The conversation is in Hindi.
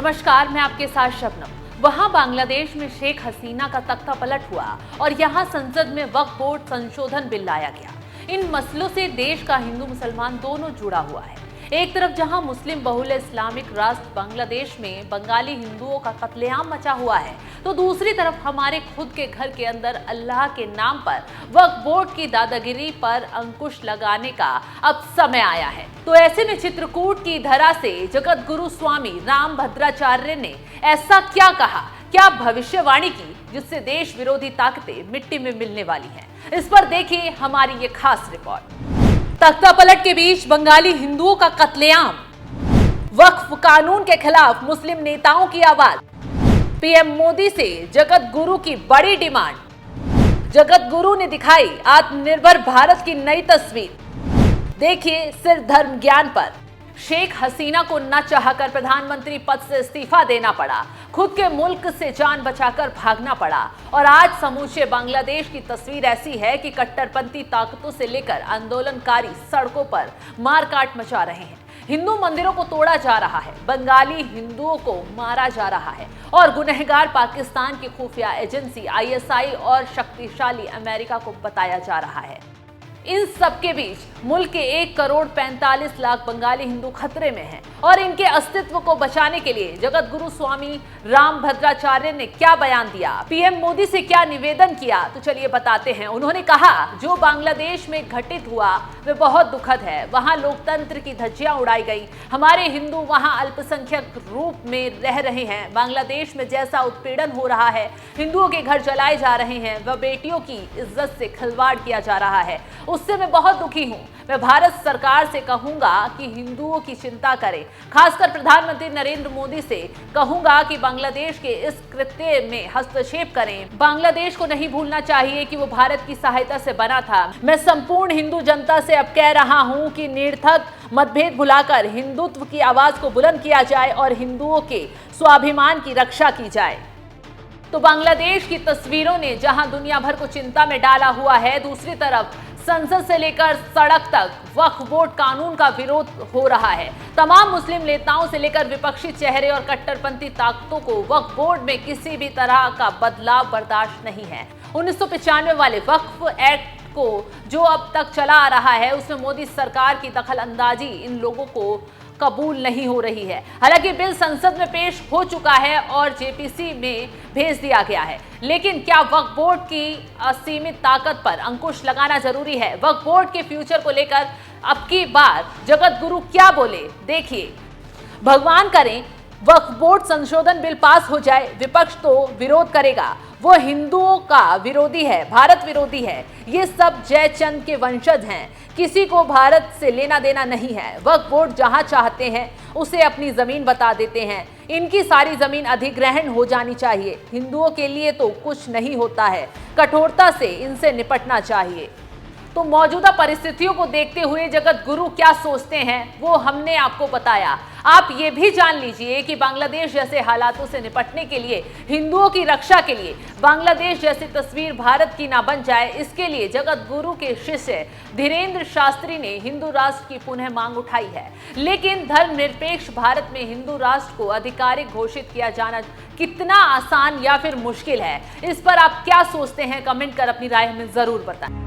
नमस्कार, मैं आपके साथ शबनम। वहां बांग्लादेश में शेख हसीना का तख्ता पलट हुआ और यहां संसद में वक्फ बोर्ड संशोधन बिल लाया गया। इन मसलों से देश का हिंदू मुसलमान दोनों जुड़ा हुआ है। एक तरफ जहां मुस्लिम बहुल इस्लामिक राष्ट्र बांग्लादेश में बंगाली हिंदुओं का कत्लेआम मचा हुआ है, तो दूसरी तरफ हमारे खुद के घर के अंदर अल्लाह के नाम पर वक्फ बोर्ड की दादागिरी पर अंकुश लगाने का अब समय आया है। तो ऐसे में चित्रकूट की धरा से जगत गुरु स्वामी रामभद्राचार्य ने ऐसा क्या कहा, क्या भविष्यवाणी की, जिससे देश विरोधी ताकतें मिट्टी में मिलने वाली हैं? इस पर देखिए हमारी ये खास रिपोर्ट। तख्ता पलट के बीच बंगाली हिंदुओं का कत्लेआम, वक्फ कानून के खिलाफ मुस्लिम नेताओं की आवाज, पीएम मोदी से जगत गुरु की बड़ी डिमांड। जगत गुरु ने दिखाई आत्मनिर्भर भारत की नई तस्वीर। देखिए सिर्फ धर्म ज्ञान पर शेख हसीना को न चाहकर प्रधानमंत्री पद से इस्तीफा देना पड़ा, खुद के मुल्क से जान बचाकर भागना पड़ा और आज समूचे बांग्लादेश की तस्वीर ऐसी है कि कट्टरपंथी ताकतों से लेकर आंदोलनकारी सड़कों पर मारकाट मचा रहे हैं। हिंदू मंदिरों को तोड़ा जा रहा है, बंगाली हिंदुओं को मारा जा रहा है और गुनहगार पाकिस्तान की खुफिया एजेंसी आईएसआई और शक्तिशाली अमेरिका को बताया जा रहा है। इन सब के बीच मुल्क के 1,45,00,000 बंगाली हिंदू खतरे में हैं और इनके अस्तित्व को बचाने के लिए जगत गुरु स्वामी रामभद्राचार्य ने क्या बयान दिया, पीएम मोदी से क्या निवेदन किया, तो चलिए बताते हैं। उन्होंने कहा, जो बांग्लादेश में घटित हुआ वे बहुत दुखद है। वहां लोकतंत्र की धज्जियां उड़ाई गई, हमारे हिंदू वहां अल्पसंख्यक रूप में रह रहे हैं। बांग्लादेश में जैसा उत्पीड़न हो रहा है, हिंदुओं के घर जलाए जा रहे हैं, व बेटियों की इज्जत से खिलवाड़ किया जा रहा है, उससे मैं बहुत दुखी हूं। मैं भारत सरकार से कहूंगा कि हिंदुओं की चिंता करें, खासकर प्रधानमंत्री नरेंद्र मोदी से कहूंगा कि बांग्लादेश के इस कृत्य में हस्तक्षेप करें। बांग्लादेश को नहीं भूलना चाहिए कि वो भारत की सहायता से बना था। मैं संपूर्ण हिंदू जनता से अब कह रहा हूं कि निरर्थक मतभेद भुलाकर हिंदुत्व की आवाज को बुलंद किया जाए और हिंदुओं के स्वाभिमान की रक्षा की जाए। तो बांग्लादेश की तस्वीरों ने जहां दुनिया भर को चिंता में डाला हुआ है, दूसरी तरफ संसद से लेकर सड़क तक वक्फ बोर्ड कानून का विरोध हो रहा है। तमाम मुस्लिम नेताओं से लेकर विपक्षी चेहरे और कट्टरपंथी ताकतों को वक्फ बोर्ड में किसी भी तरह का बदलाव बर्दाश्त नहीं है। 1995 वाले वक्फ एक्ट को जो अब तक चला आ रहा है, उसमें मोदी सरकार की दखल अंदाजी इन लोगों को कबूल नहीं हो रही है। हालांकि बिल संसद में पेश हो चुका है और जेपीसी में भेज दिया गया है, लेकिन क्या वक्फ बोर्ड की असीमित ताकत पर अंकुश लगाना जरूरी है? वक्फ बोर्ड के फ्यूचर को लेकर अब की बार जगत गुरु क्या बोले, देखिए। भगवान करें वक्फ बोर्ड संशोधन बिल पास हो जाए, विपक्ष तो विरोध करेगा, वो हिंदुओं का विरोधी है, भारत विरोधी है। ये सब जयचंद के वंशज हैं, किसी को भारत से लेना देना नहीं है। वक्फ बोर्ड जहां चाहते हैं उसे अपनी जमीन बता देते हैं। इनकी सारी जमीन अधिग्रहण हो जानी चाहिए। हिंदुओं के लिए तो कुछ नहीं होता है, कठोरता से इनसे निपटना चाहिए। तो मौजूदा परिस्थितियों को देखते हुए जगत गुरु क्या सोचते हैं वो हमने आपको बताया। आप ये भी जान लीजिए कि बांग्लादेश जैसे हालातों से निपटने के लिए, हिंदुओं की रक्षा के लिए बांग्लादेश जैसी तस्वीर भारत की ना बन जाए, इसके लिए जगत गुरु के शिष्य धीरेन्द्र शास्त्री ने हिंदू राष्ट्र की पुनः मांग उठाई है। लेकिन धर्मनिरपेक्ष भारत में हिंदू राष्ट्र को आधिकारिक घोषित किया जाना कितना आसान या फिर मुश्किल है, इस पर आप क्या सोचते हैं? कमेंट कर अपनी राय हमें जरूर बताएं।